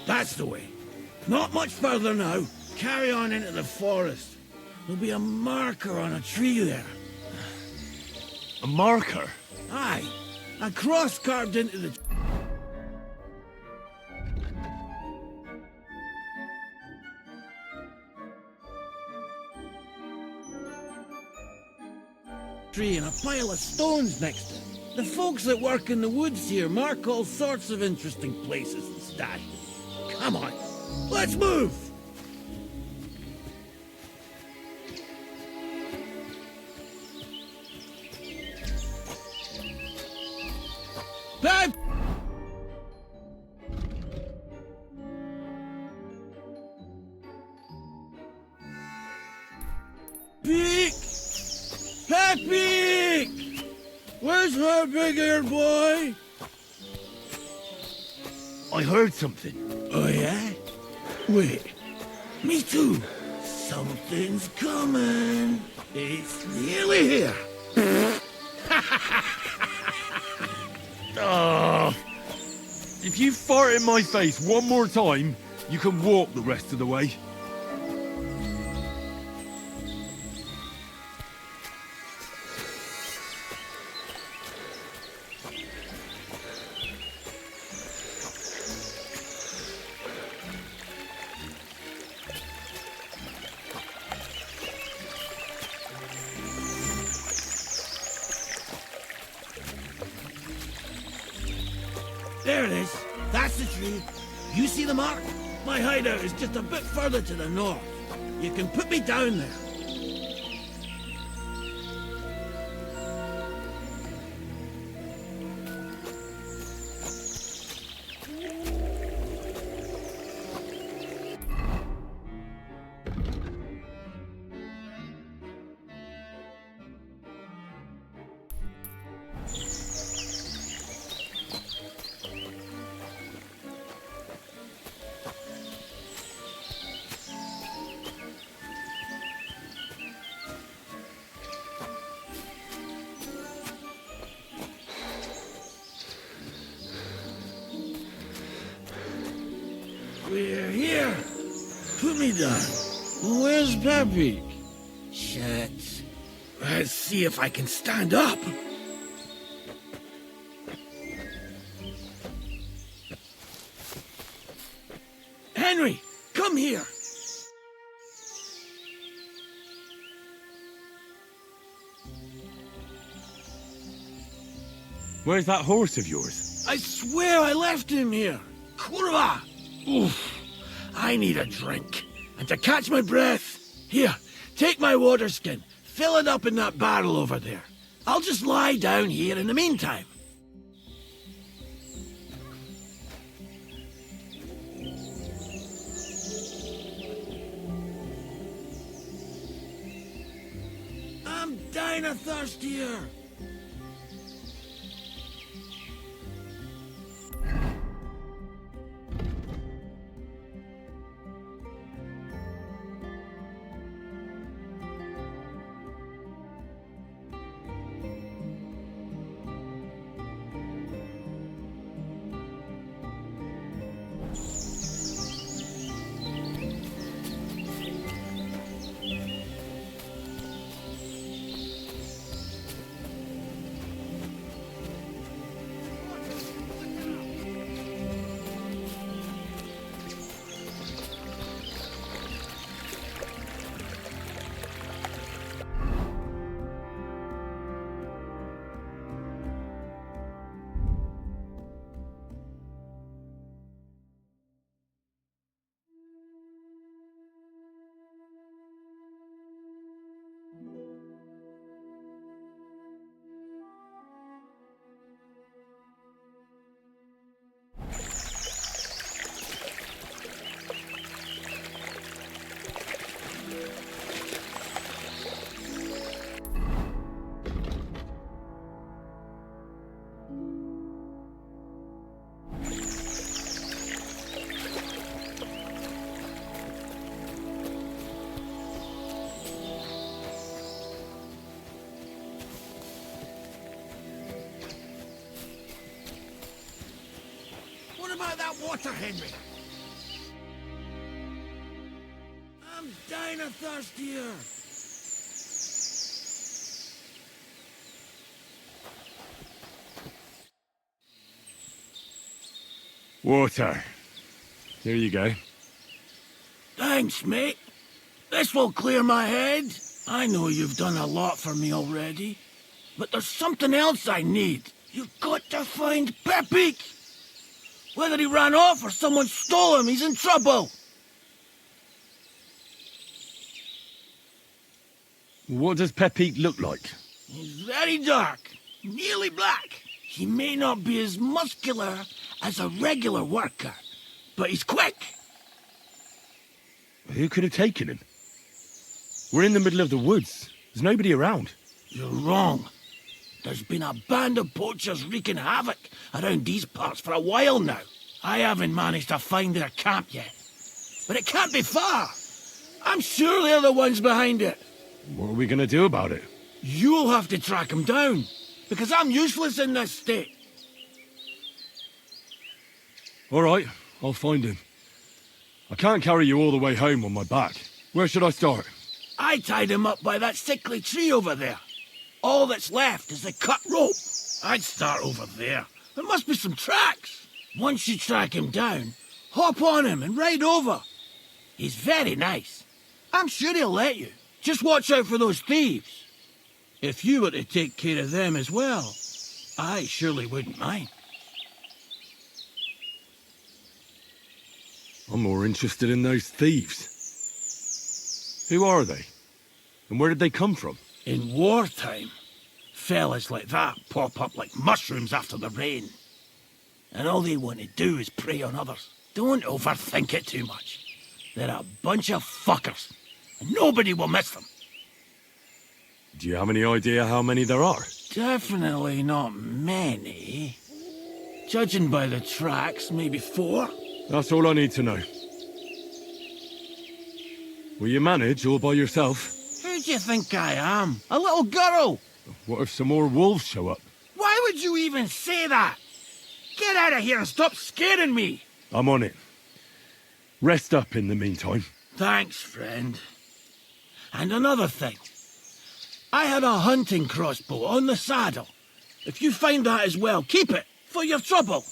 That's the way. Not much further now. Carry on into the forest. There'll be a marker on a tree there. A marker? Aye. A cross carved into the... tree and a pile of stones next to it. The folks that work in the woods here mark all sorts of interesting places and stashes. Come on, let's move! Pep! Peek! Pepe! Where's her big-eared boy? I heard something. Oh, yeah? Wait. Me too. Something's coming. It's nearly here. If you fart in my face one more time, you can walk the rest of the way. There it is. That's the tree. You see the mark? My hideout is just a bit further to the north. You can put me down there. We're here. Put me down. Where's Pepe? Shit. Let's see if I can stand up. Henry, come here. Where's that horse of yours? I swear I left him here. Kurwa! Oof. I need a drink. And to catch my breath, here, take my water skin. Fill it up in that barrel over there. I'll just lie down here in the meantime. I'm dying of thirst here. What about that water, Henry? dying of thirst here. Water. Here you go. Thanks, mate. This will clear my head. I know you've done a lot for me already, but there's something else I need. You've got to find Pepik. Whether he ran off or someone stole him, he's in trouble. What does Pepik look like? He's very dark, nearly black. He may not be as muscular as a regular worker, but he's quick. Who could have taken him? We're in the middle of the woods. There's nobody around. You're wrong. There's been a band of poachers wreaking havoc around these parts for a while now. I haven't managed to find their camp yet, but it can't be far. I'm sure they're the ones behind it. What are we going to do about it? You'll have to track them down, because I'm useless in this state. All right, I'll find him. I can't carry you all the way home on my back. Where should I start? I tied him up by that sickly tree over there. All that's left is the cut rope. I'd start over there. There must be some tracks. Once you track him down, hop on him and ride over. He's very nice. I'm sure he'll let you. Just watch out for those thieves. If you were to take care of them as well, I surely wouldn't mind. I'm more interested in those thieves. Who are they? And where did they come from? In wartime, fellas like that pop up like mushrooms after the rain. And all they want to do is prey on others. Don't overthink it too much. They're a bunch of fuckers, and nobody will miss them. Do you have any idea how many there are? Definitely not many. Judging by the tracks, maybe 4. That's all I need to know. Will you manage all by yourself? Who do you think I am? A little girl? What if some more wolves show up? Why would you even say that? Get out of here and stop scaring me! I'm on it. Rest up in the meantime. Thanks, friend. And another thing. I had a hunting crossbow on the saddle. If you find that as well, keep it, for your trouble.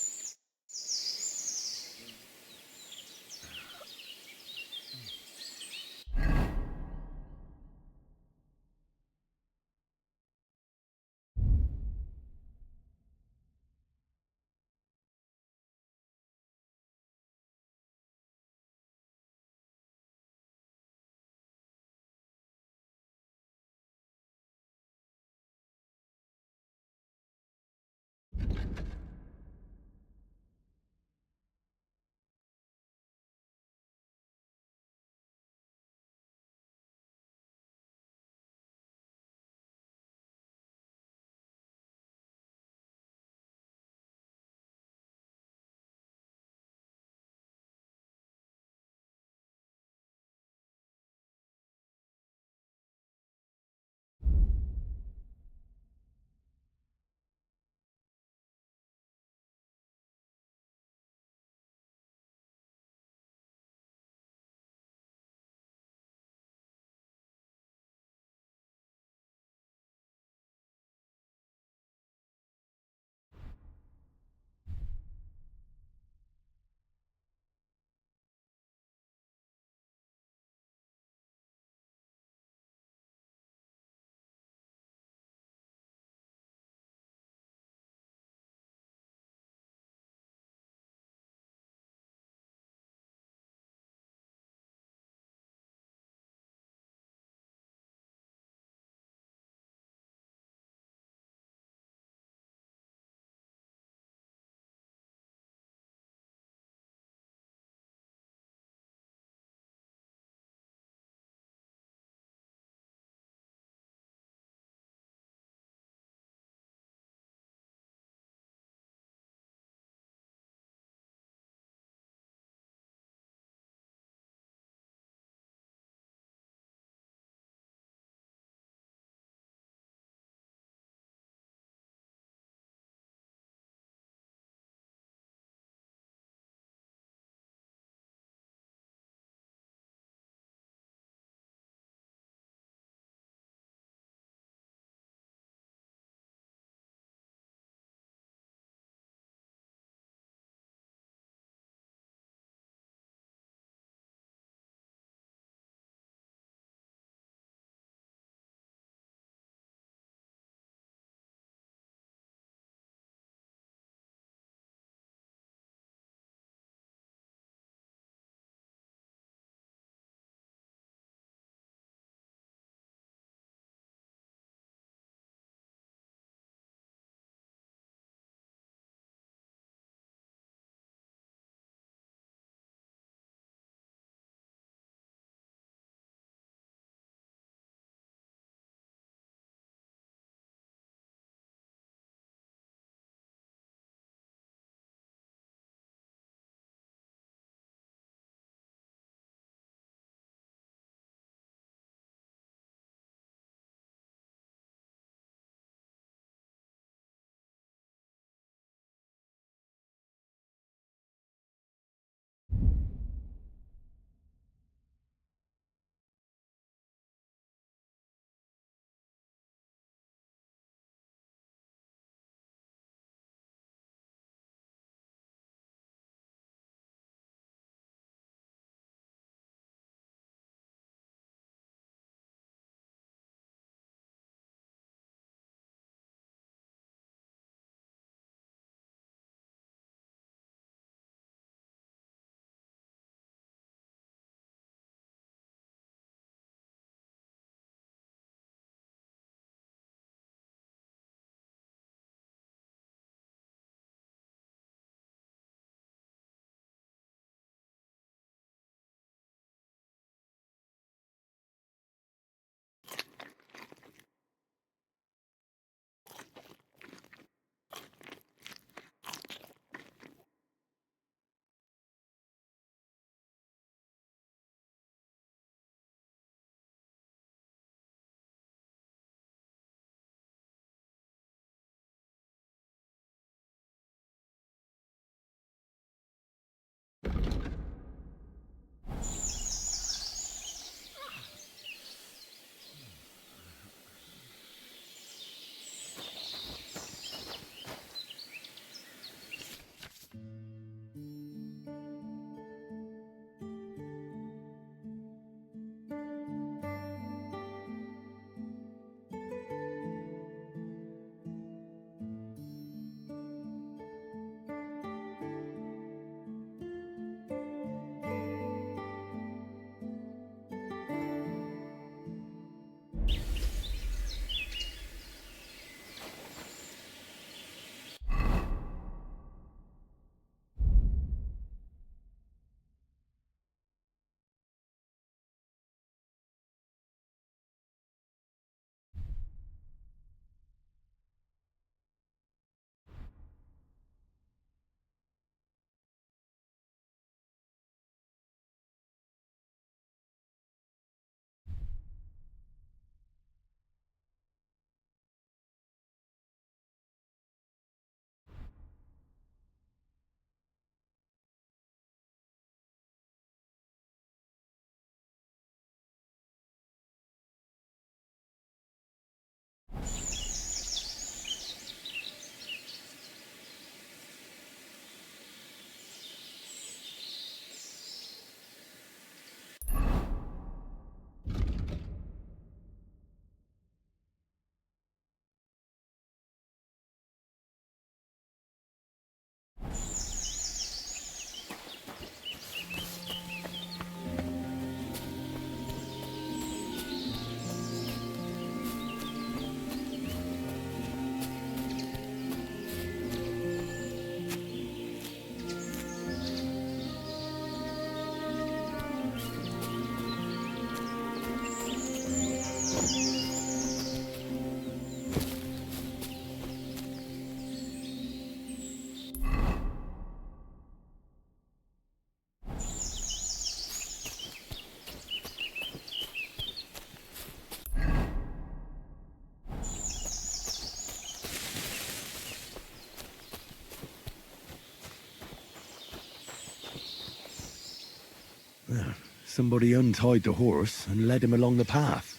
Somebody untied the horse and led him along the path.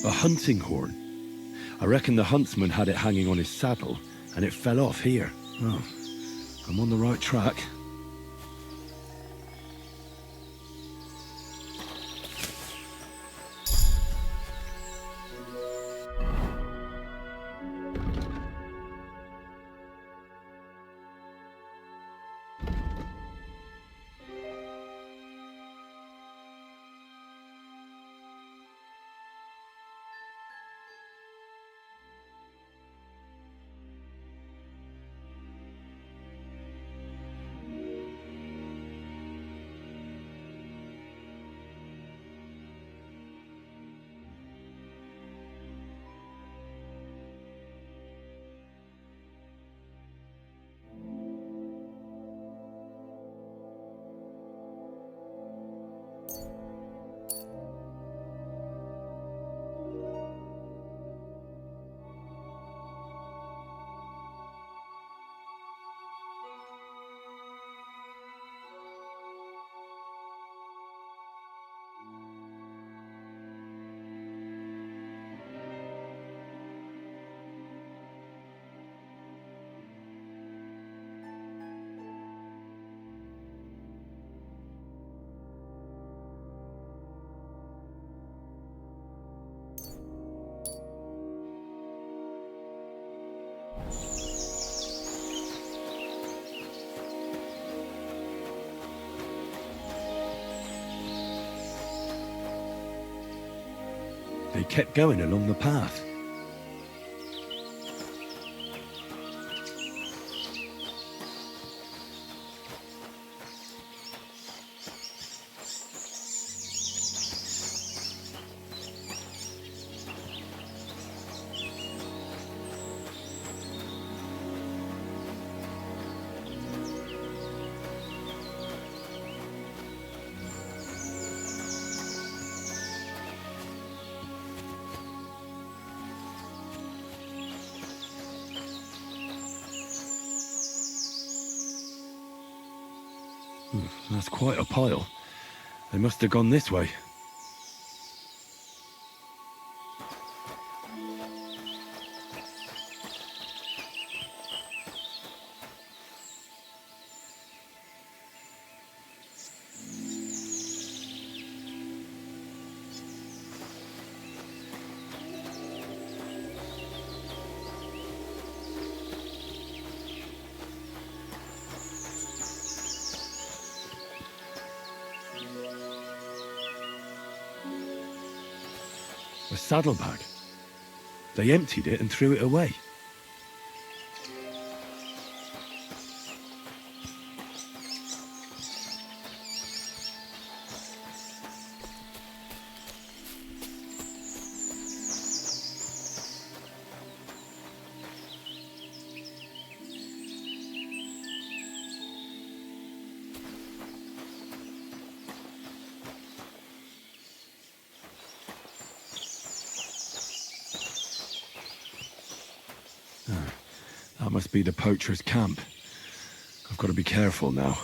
A hunting horn. I reckon the huntsman had it hanging on his saddle, and it fell off here. Oh, I'm on the right track. They kept going along the path. That's quite a pile. They must have gone this way. A saddlebag. They emptied it and threw it away. That must be the poacher's camp. I've got to be careful now.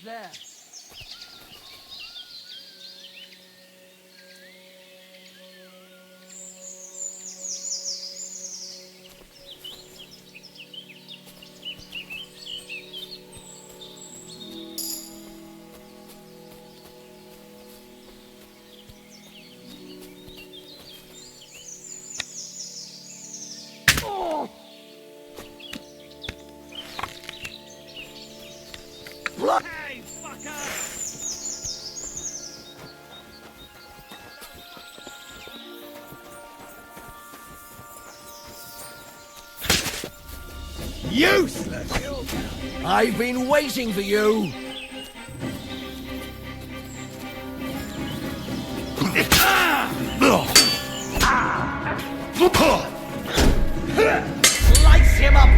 there. Hey, fucker! Useless! I've been waiting for you! Slice him up!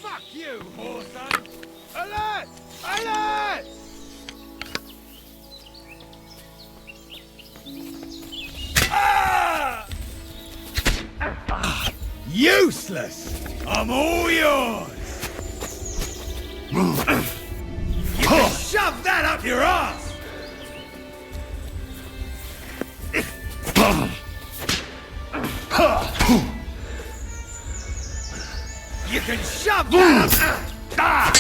Fuck you, whoreson! Alert! Alert! Ah! Useless! I'm all yours! You can shove that up your ass! You can shove that up...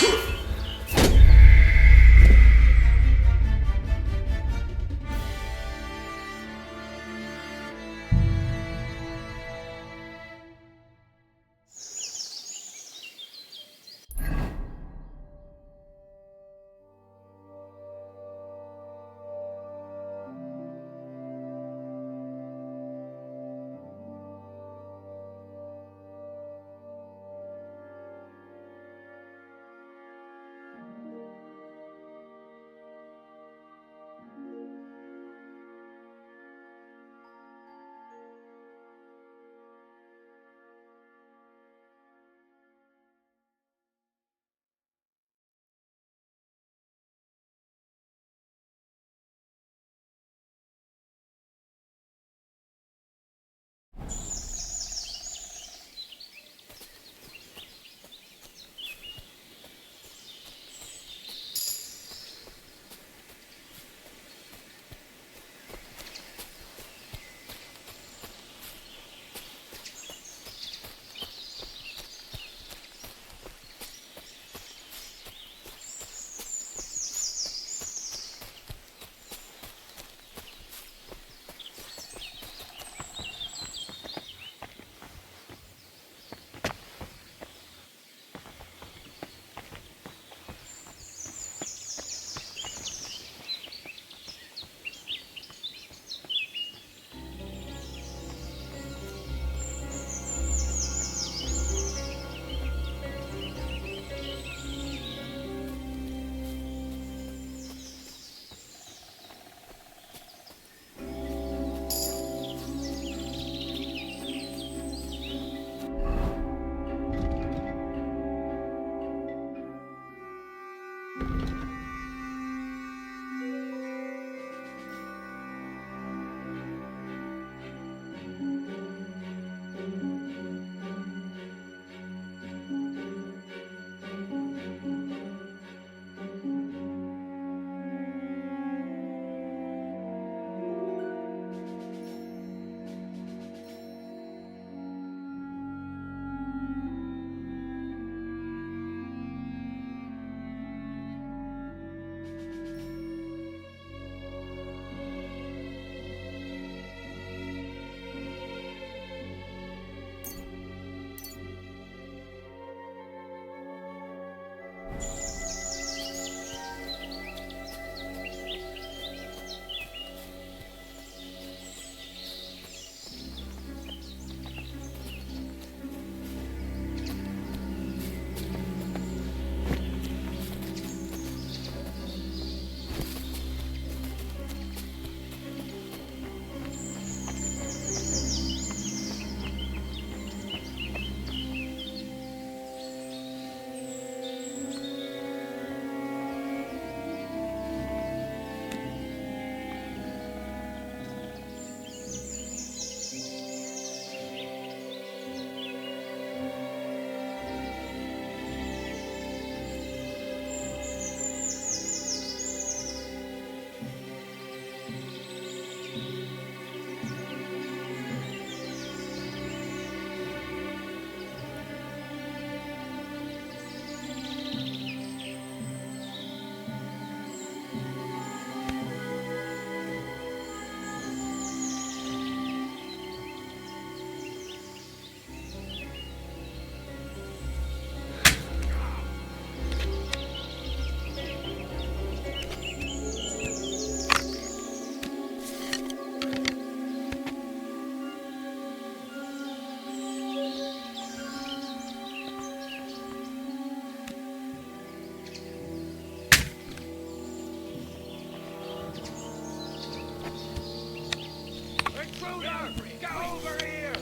Intruder! Get over here!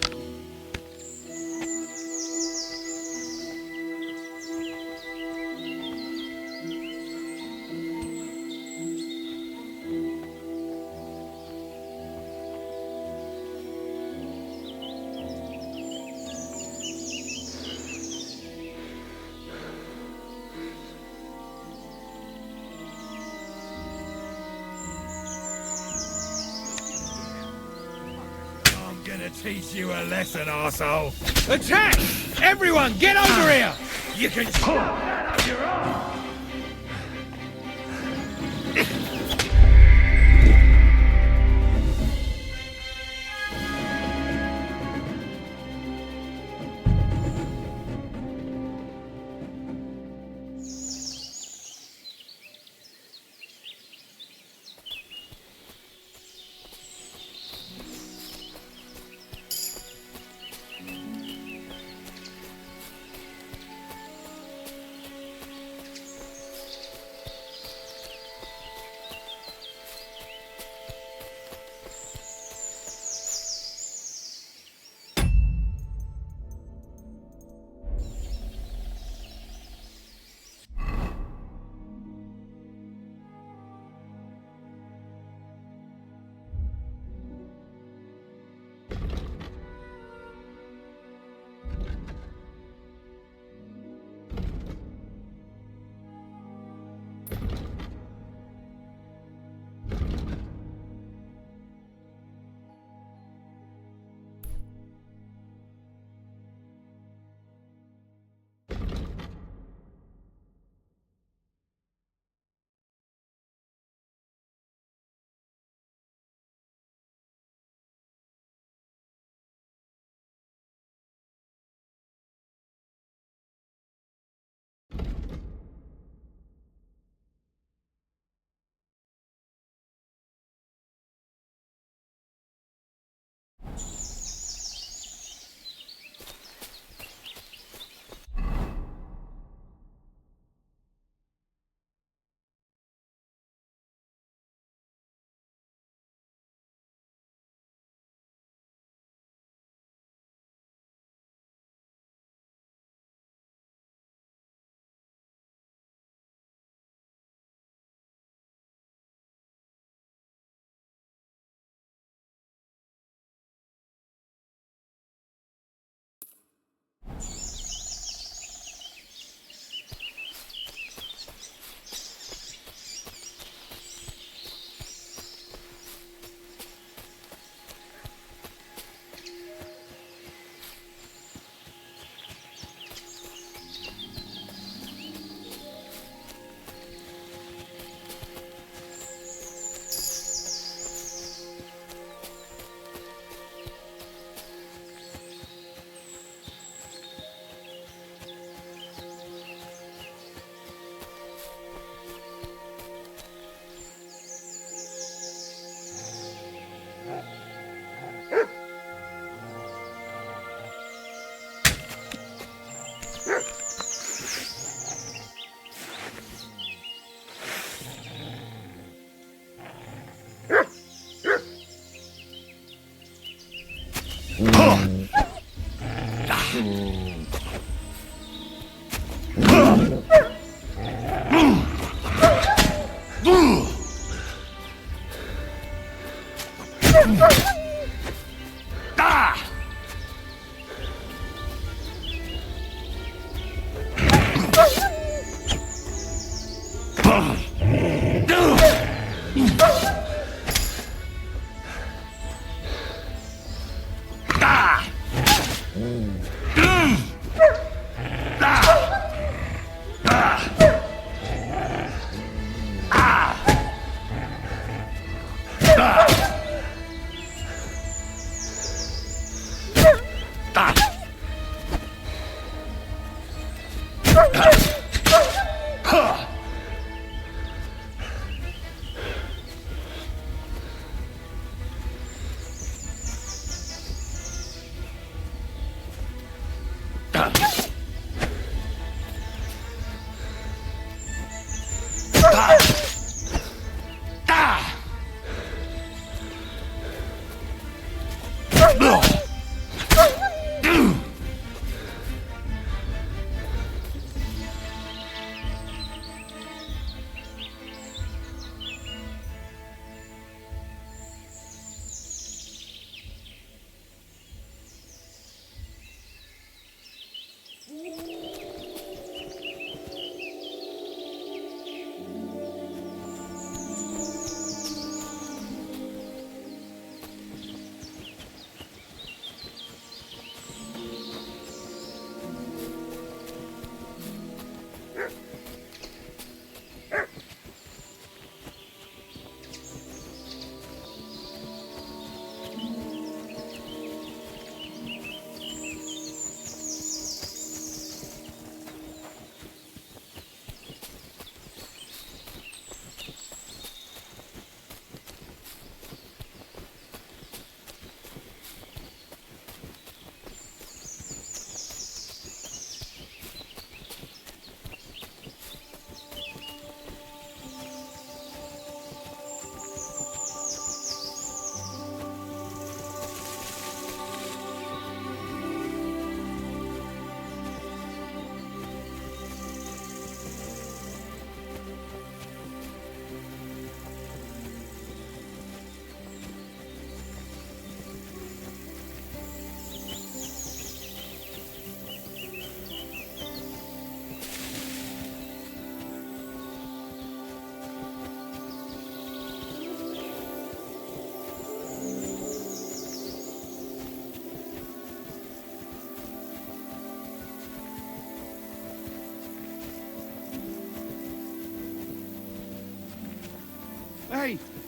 Gonna teach you a lesson, arsehole. Attack! Everyone, get over here! You can shove that up your arm!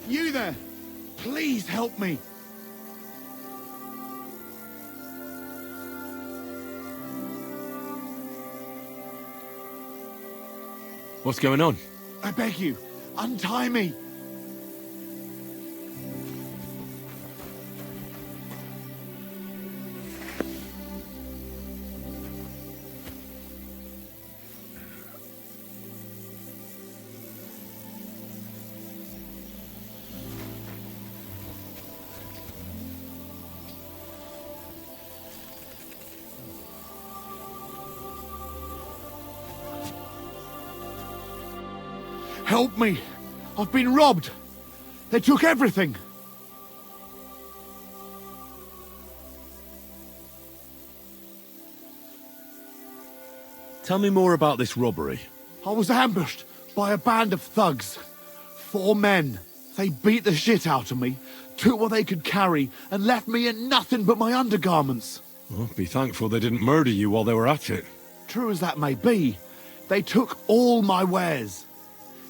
You there! Please help me! What's going on? I beg you, untie me! Help me! I've been robbed! They took everything! Tell me more about this robbery. I was ambushed by a band of thugs. 4 men. They beat the shit out of me, took what they could carry, and left me in nothing but my undergarments. Well, be thankful they didn't murder you while they were at it. True as that may be, they took all my wares.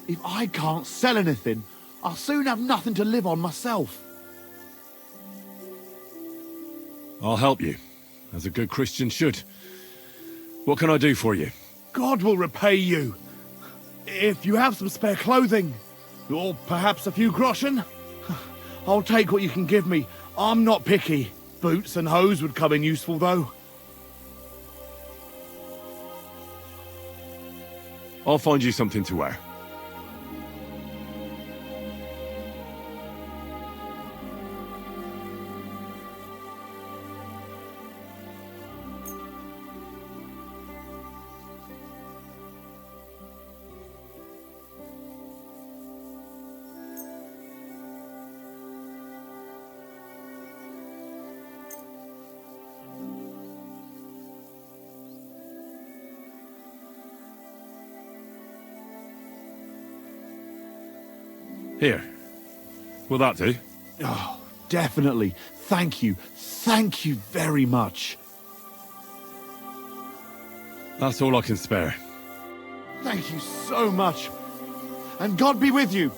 If I can't sell anything, I'll soon have nothing to live on myself. I'll help you, as a good Christian should. What can I do for you? God will repay you. If you have some spare clothing, or perhaps a few groschen, I'll take what you can give me. I'm not picky. Boots and hose would come in useful, though. I'll find you something to wear. Here. Will that do? Oh, definitely. Thank you. Thank you very much. That's all I can spare. Thank you so much. And God be with you.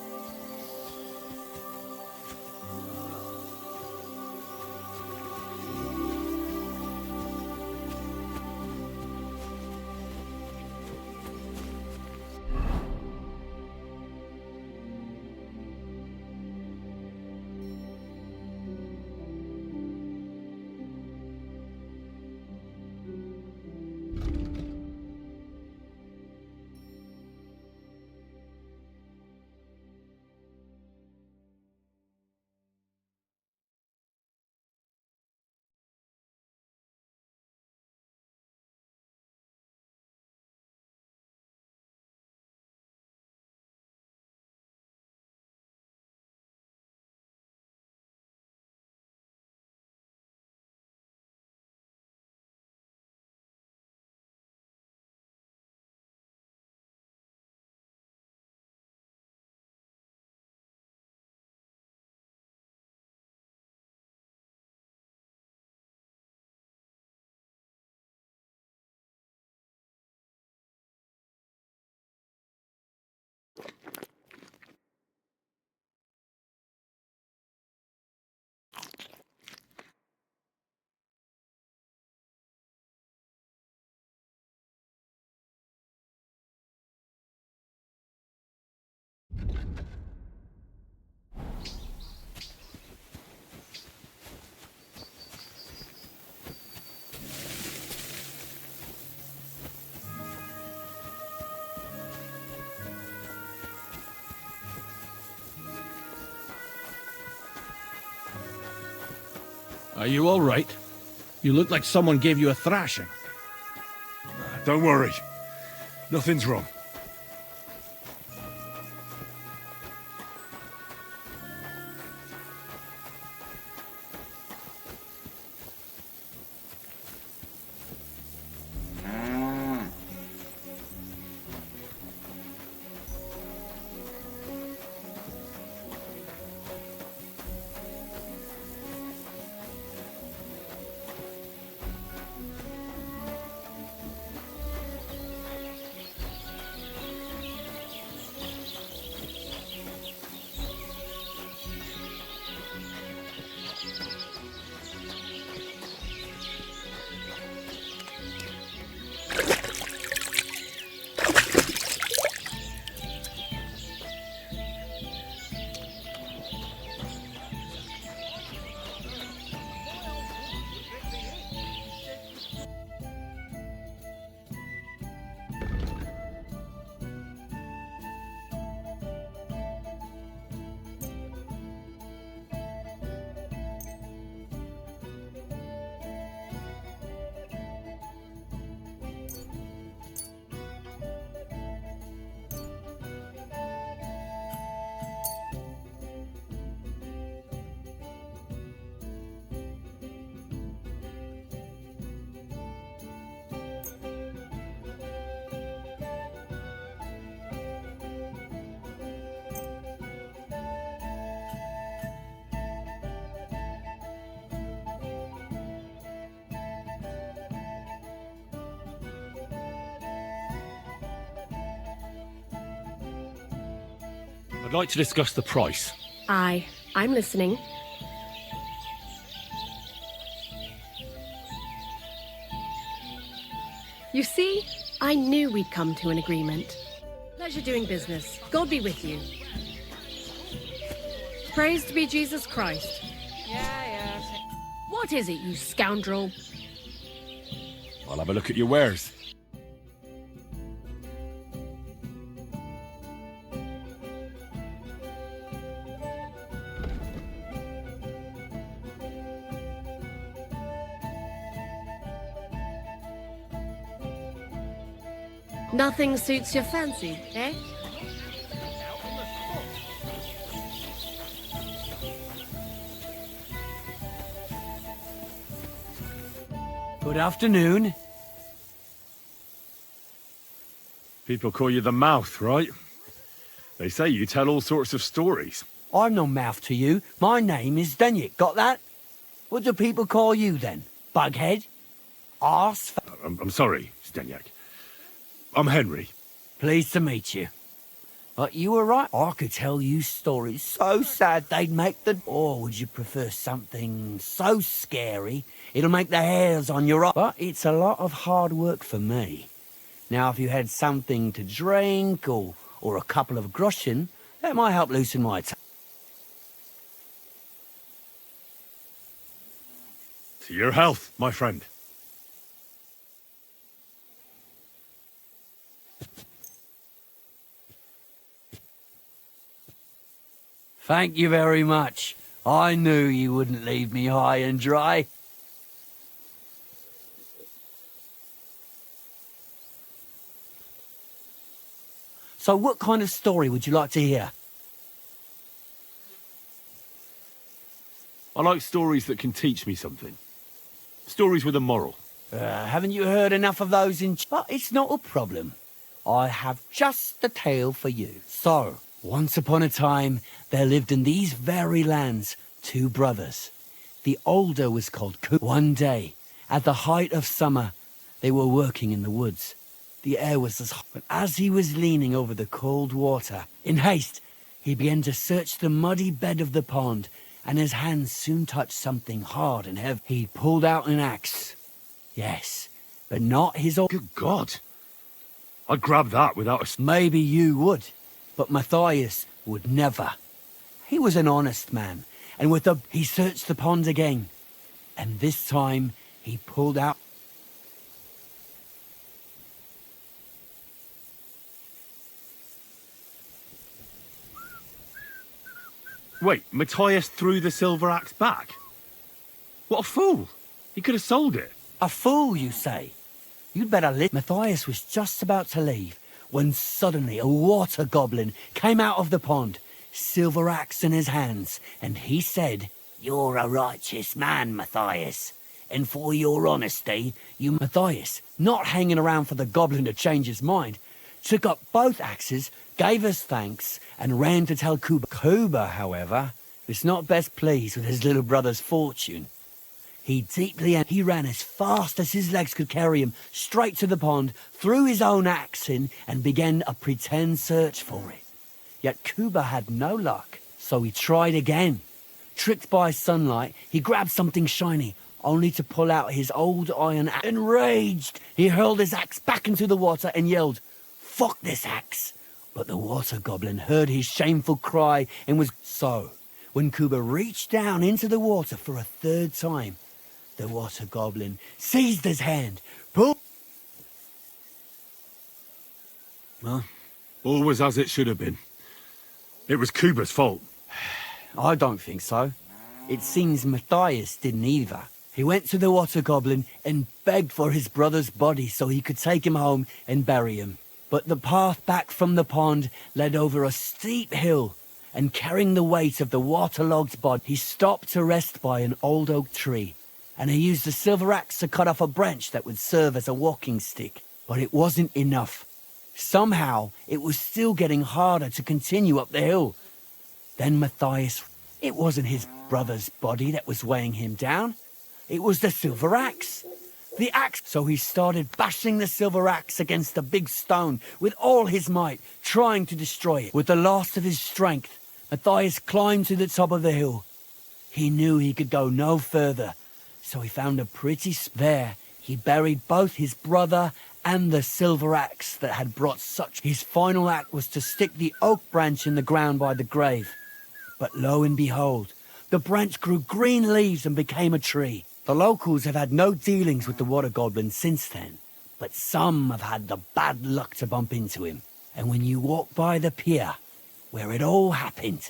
Are you all right? You look like someone gave you a thrashing. Don't worry. Nothing's wrong. I'd like to discuss the price. Aye, I'm listening. You see, I knew we'd come to an agreement. Pleasure doing business. God be with you. Praised be Jesus Christ. Yeah. What is it, you scoundrel? I'll have a look at your wares. Nothing suits your fancy, eh? Good afternoon. People call you the mouth, right? They say you tell all sorts of stories. I'm no mouth to you. My name is Denyek. Got that? What do people call you then? Bughead? Arse? I'm sorry, Stenyak. I'm Henry. Pleased to meet you. But you were right. I could tell you stories so sad they'd make the... Or would you prefer something so scary it'll make the hairs on your... But it's a lot of hard work for me. Now, if you had something to drink or a couple of groschen, that might help loosen my tongue. To your health, my friend. Thank you very much. I knew you wouldn't leave me high and dry. So what kind of story would you like to hear? I like stories that can teach me something. Stories with a moral. Haven't you heard enough of those in... But it's not a problem. I have just the tale for you. So, once upon a time, there lived in these very lands 2 brothers. The older was called Kawę. One day, at the height of summer, they were working in the woods. The air was as hot, but as he was leaning over the cold water, in haste, he began to search the muddy bed of the pond, and his hands soon touched something hard and heavy. He pulled out an axe. Yes, but not his old... Good God. I'd grab that without a... Maybe you would, but Matthias would never. He was an honest man, and he searched the pond again. And this time, he pulled out... Wait, Matthias threw the silver axe back? What a fool! He could have sold it. A fool, you say? You'd better listen. Matthias was just about to leave, when suddenly a water goblin came out of the pond, silver axe in his hands, and he said, "You're a righteous man, Matthias, and for your honesty, you..." Matthias, not hanging around for the goblin to change his mind, took up both axes, gave us thanks, and ran to tell Kawę. Kawę, however, was not best pleased with his little brother's fortune. He ran as fast as his legs could carry him straight to the pond, threw his own axe in, and began a pretend search for it. Yet Kawę had no luck, so he tried again. Tricked by sunlight, he grabbed something shiny, only to pull out his old iron axe. Enraged, he hurled his axe back into the water and yelled, "Fuck this axe!" But the water goblin heard his shameful cry and was... So, when Kawę reached down into the water for a third time, the water goblin seized his hand, pulled... Well, all was as it should have been. It was Kawę's fault. I don't think so. It seems Matthias didn't either. He went to the water goblin and begged for his brother's body so he could take him home and bury him. But the path back from the pond led over a steep hill, and carrying the weight of the waterlogged body, he stopped to rest by an old oak tree, and he used the silver axe to cut off a branch that would serve as a walking stick. But it wasn't enough. Somehow, it was still getting harder to continue up the hill. Then Matthias... It wasn't his brother's body that was weighing him down. It was the silver axe. The axe. So he started bashing the silver axe against the big stone with all his might, trying to destroy it. With the last of his strength, Matthias climbed to the top of the hill. He knew he could go no further, so he found a pretty there. He buried both his brother and the silver axe that had brought such. His final act was to stick the oak branch in the ground by the grave. But lo and behold, the branch grew green leaves and became a tree. The locals have had no dealings with the water goblin since then, but some have had the bad luck to bump into him. And when you walk by the pier, where it all happened,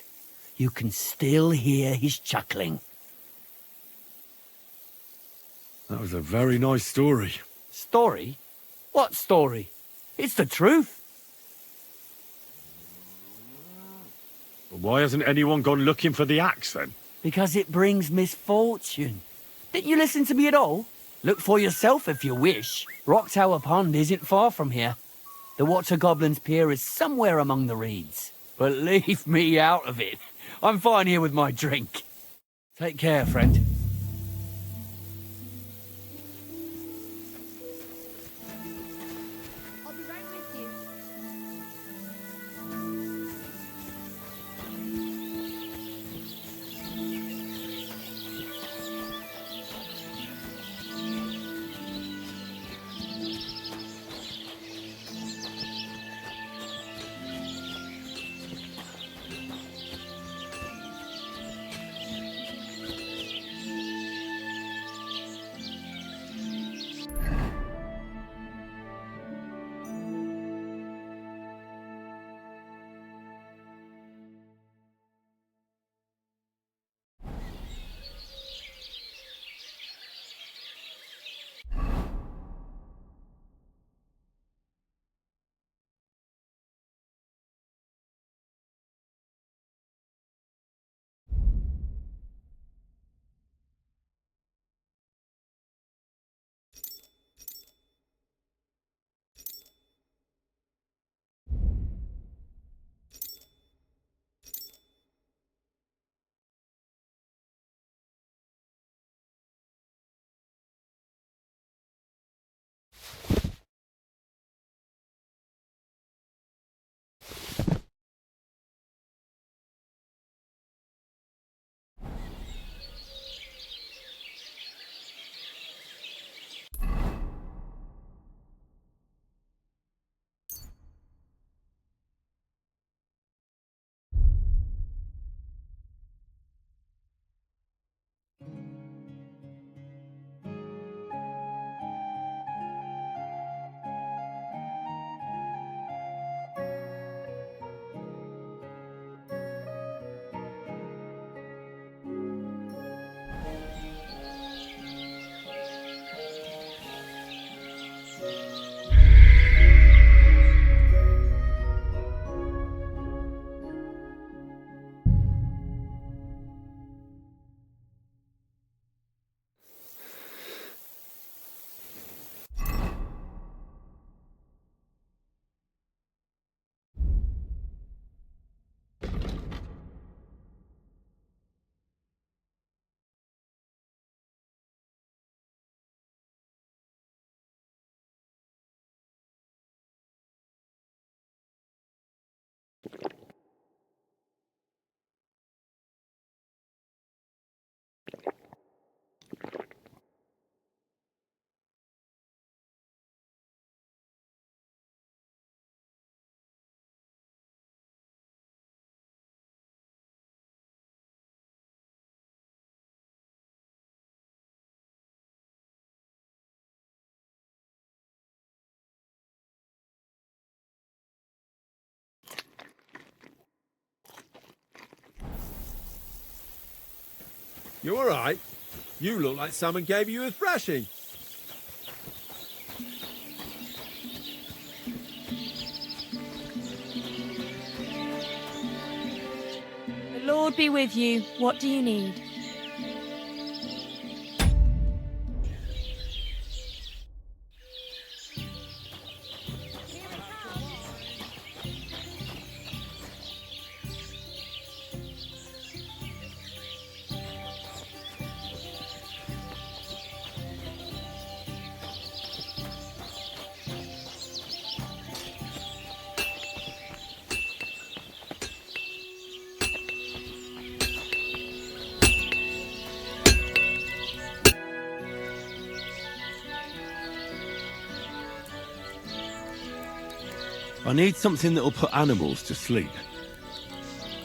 you can still hear his chuckling. That was a very nice story. Story? What story? It's the truth. But why hasn't anyone gone looking for the axe then? Because it brings misfortune. Didn't you listen to me at all? Look for yourself if you wish. Rock Tower Pond isn't far from here. The Water Goblin's pier is somewhere among the reeds. But leave me out of it. I'm fine here with my drink. Take care, friend. I'll be right with you. You all right? You look like someone gave you a thrashing. The Lord be with you. What do you need? I need something that'll put animals to sleep.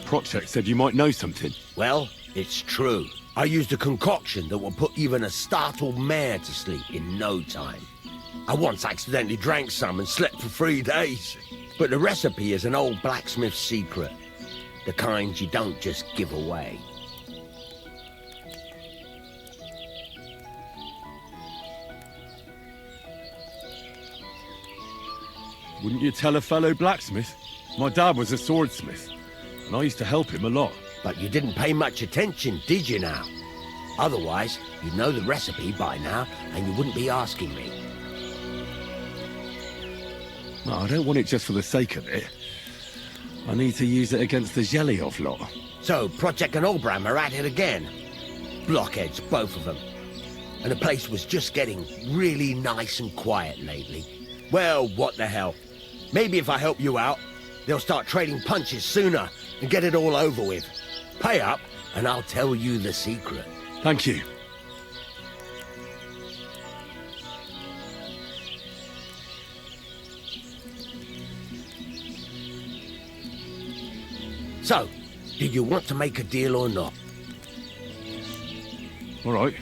Project said you might know something. Well, it's true. I used a concoction that will put even a startled mare to sleep in no time. I once accidentally drank some and slept for 3 days. But the recipe is an old blacksmith's secret. The kind you don't just give away. Wouldn't you tell a fellow blacksmith? My dad was a swordsmith, and I used to help him a lot. But you didn't pay much attention, did you now? Otherwise, you'd know the recipe by now, and you wouldn't be asking me. No, I don't want it just for the sake of it. I need to use it against the Zhelyov lot. So, Project and Olbram are at it again. Blockheads, both of them. And the place was just getting really nice and quiet lately. Well, what the hell. Maybe if I help you out, they'll start trading punches sooner and get it all over with. Pay up, and I'll tell you the secret. Thank you. So, did you want to make a deal or not? All right.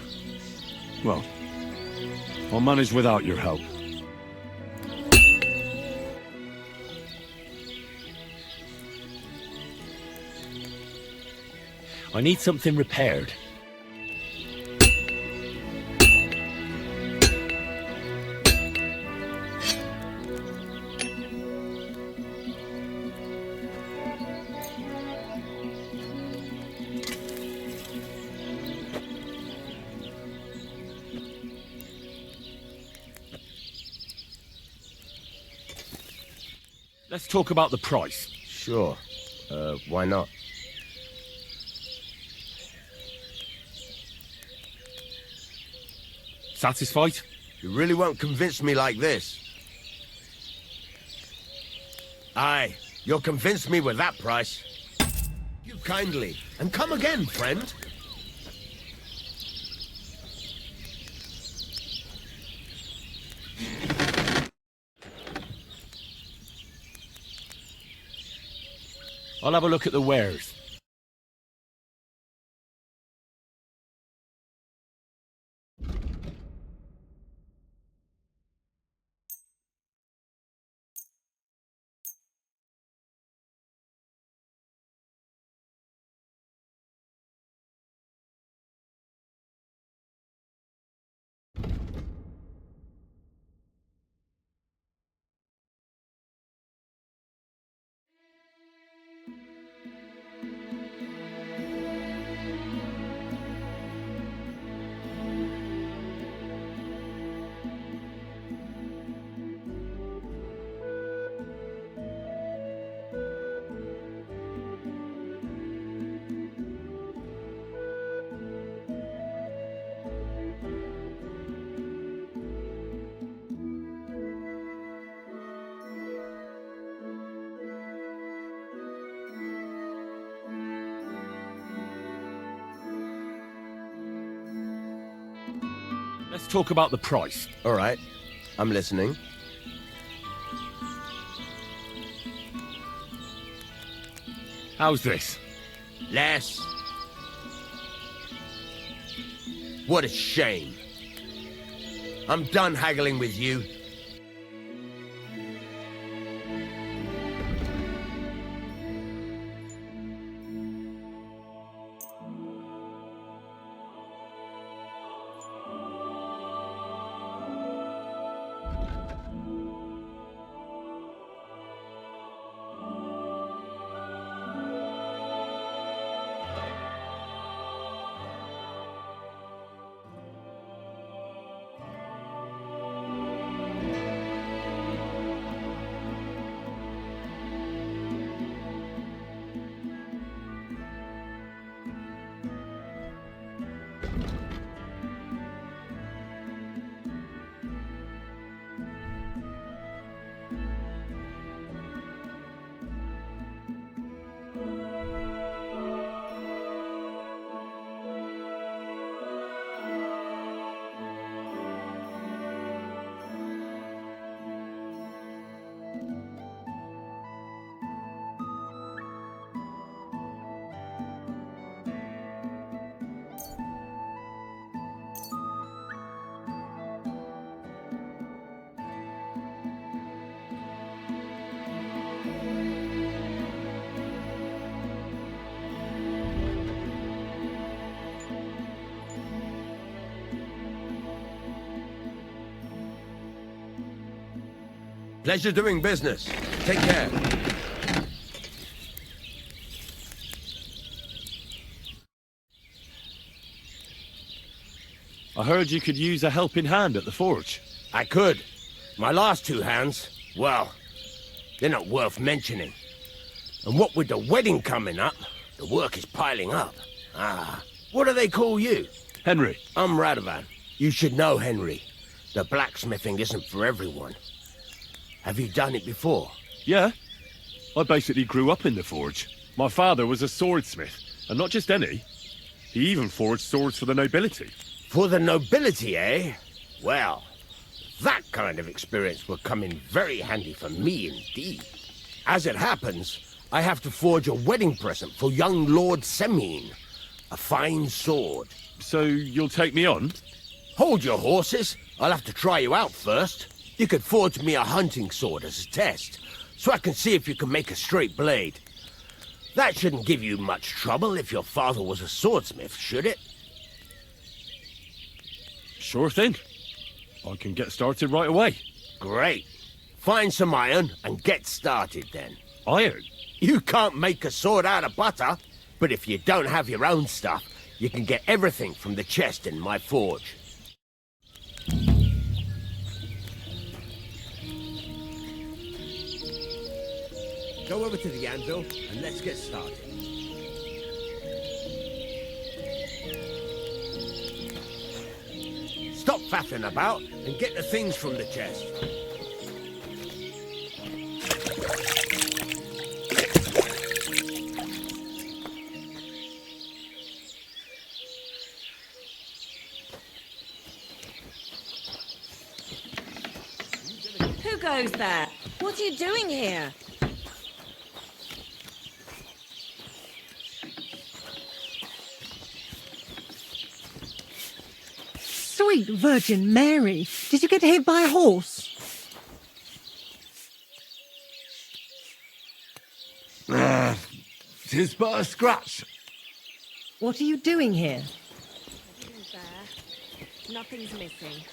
Well, I'll manage without your help. I need something repaired. Let's talk about the price. Sure. Why not? Satisfied? You really won't convince me like this. Aye, you'll convince me with that price. You kindly. And come again, friend. I'll have a look at the wares. Let's talk about the price. All right, I'm listening. How's this? Less. What a shame. I'm done haggling with you. Pleasure doing business. Take care. I heard you could use a helping hand at the forge. I could. My last two hands, well, they're not worth mentioning. And what with the wedding coming up, the work is piling up. What do they call you? Henry. I'm Radovan. You should know Henry. The blacksmithing isn't for everyone. Have you done it before? Yeah. I basically grew up in the forge. My father was a swordsmith, and not just any. He even forged swords for the nobility. For the nobility, eh? Well, that kind of experience will come in very handy for me indeed. As it happens, I have to forge a wedding present for young Lord Semine. A fine sword. So you'll take me on? Hold your horses. I'll have to try you out first. You could forge me a hunting sword as a test, so I can see if you can make a straight blade. That shouldn't give you much trouble if your father was a swordsmith, should it? Sure thing. I can get started right away. Great. Find some iron and get started then. Iron? You can't make a sword out of butter, but if you don't have your own stuff, you can get everything from the chest in my forge. Go over to the anvil and let's get started. Stop faffing about and get the things from the chest. Who goes there? What are you doing here? Sweet Virgin Mary, did you get hit by a horse? 'Tis but a scratch. What are you doing here? Nothing's missing.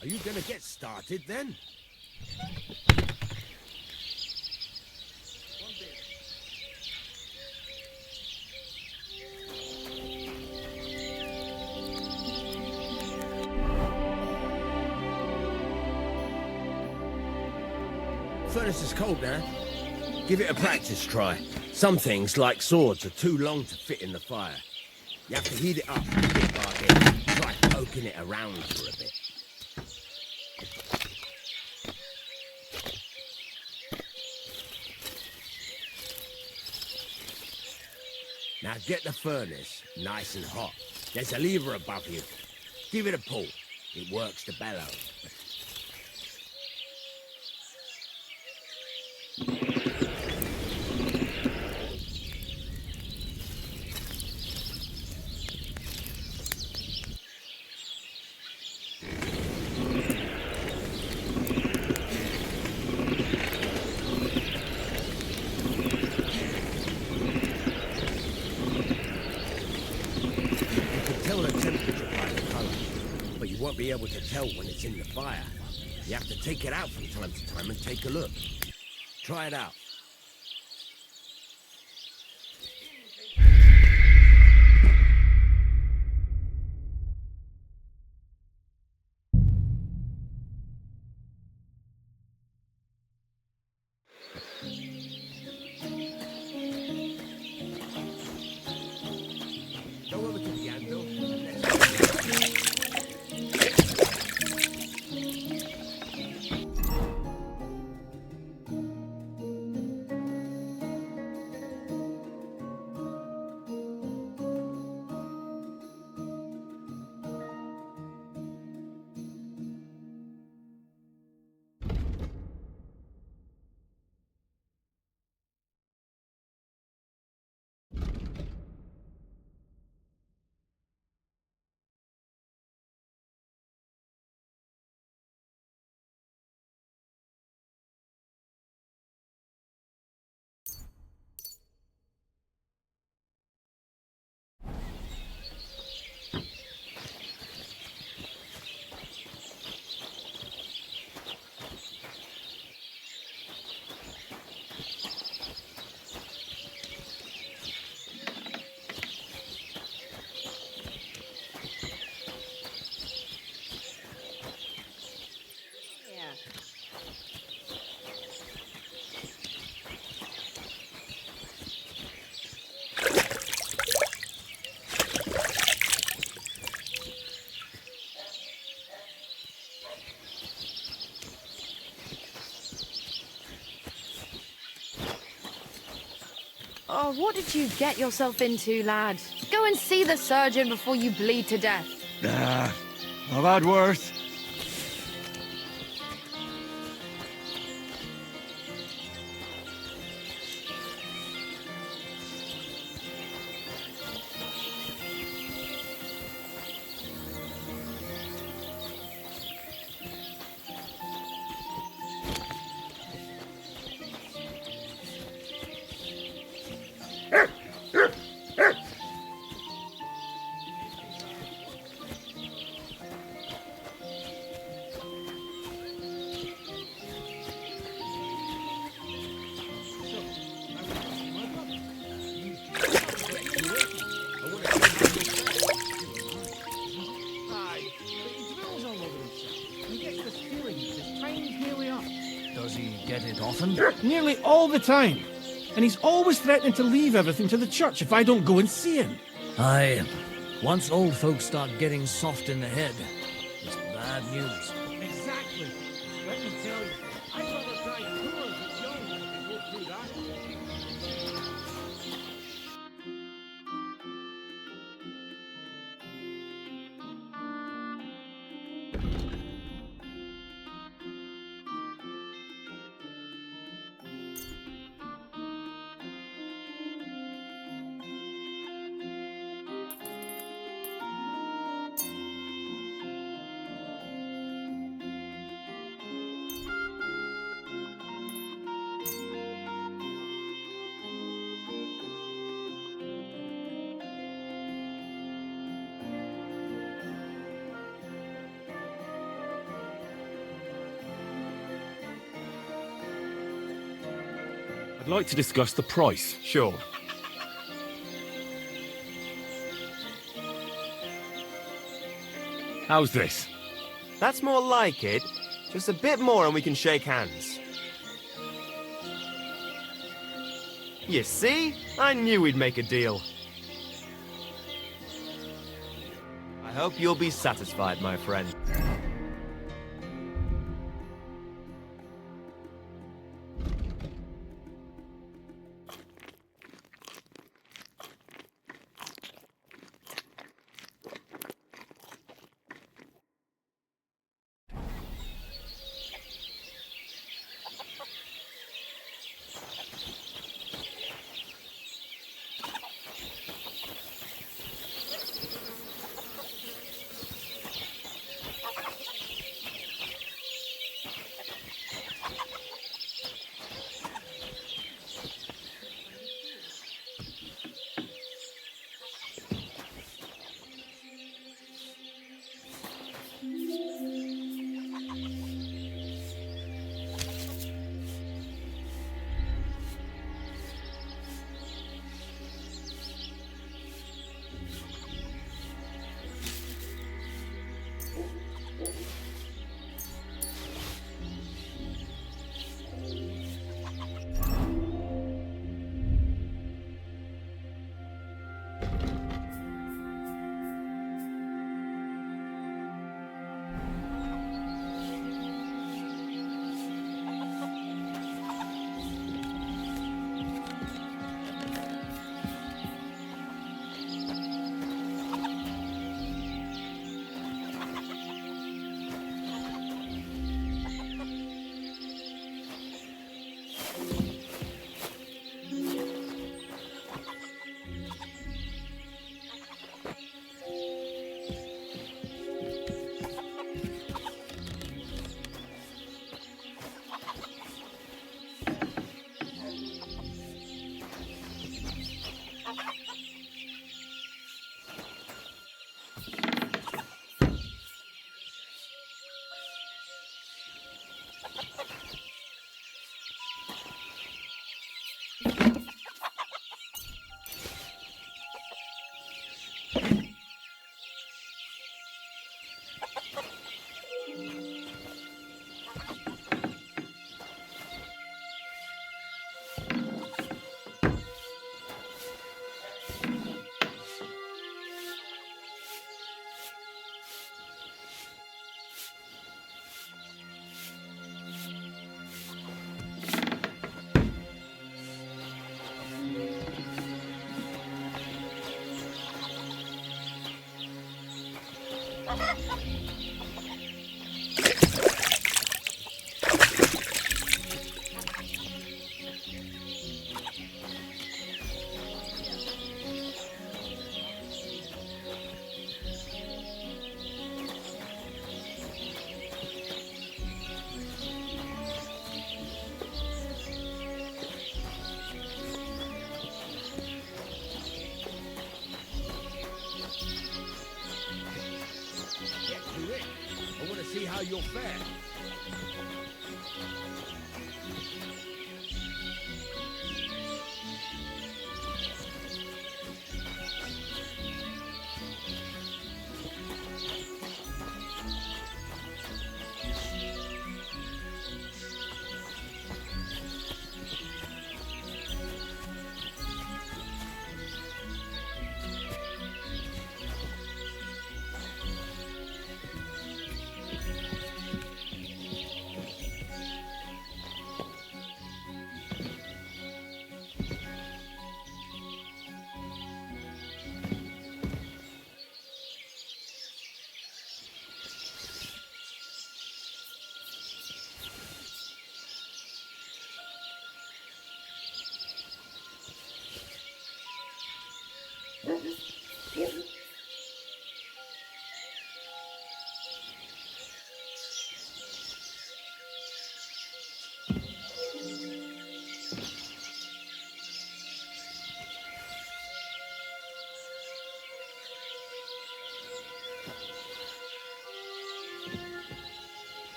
Are you gonna get started then? Furnace is cold now. Give it a practice try. Some things, like swords, are too long to fit in the fire. You have to heat it up bit by bit. Try poking it around for a bit. Now get the furnace nice and hot. There's a lever above you. Give it a pull. It works the bellow. Be able to tell when it's in the fire. You have to take it out from time to time and take a look. Try it out. Go over to the anvil and let's... Oh, what did you get yourself into, lad? Go and see the surgeon before you bleed to death. I've had worse. Does he get it often? Nearly all the time. And he's always threatening to leave everything to the church if I don't go and see him. Aye. Once old folks start getting soft in the head, it's bad news. Exactly. Let me tell you, I'd rather die poor than young than go through that. I'd like to discuss the price. Sure. How's this? That's more like it. Just a bit more and we can shake hands. You see? I knew we'd make a deal. I hope you'll be satisfied, my friend. Get to it. I want to see how you'll fare.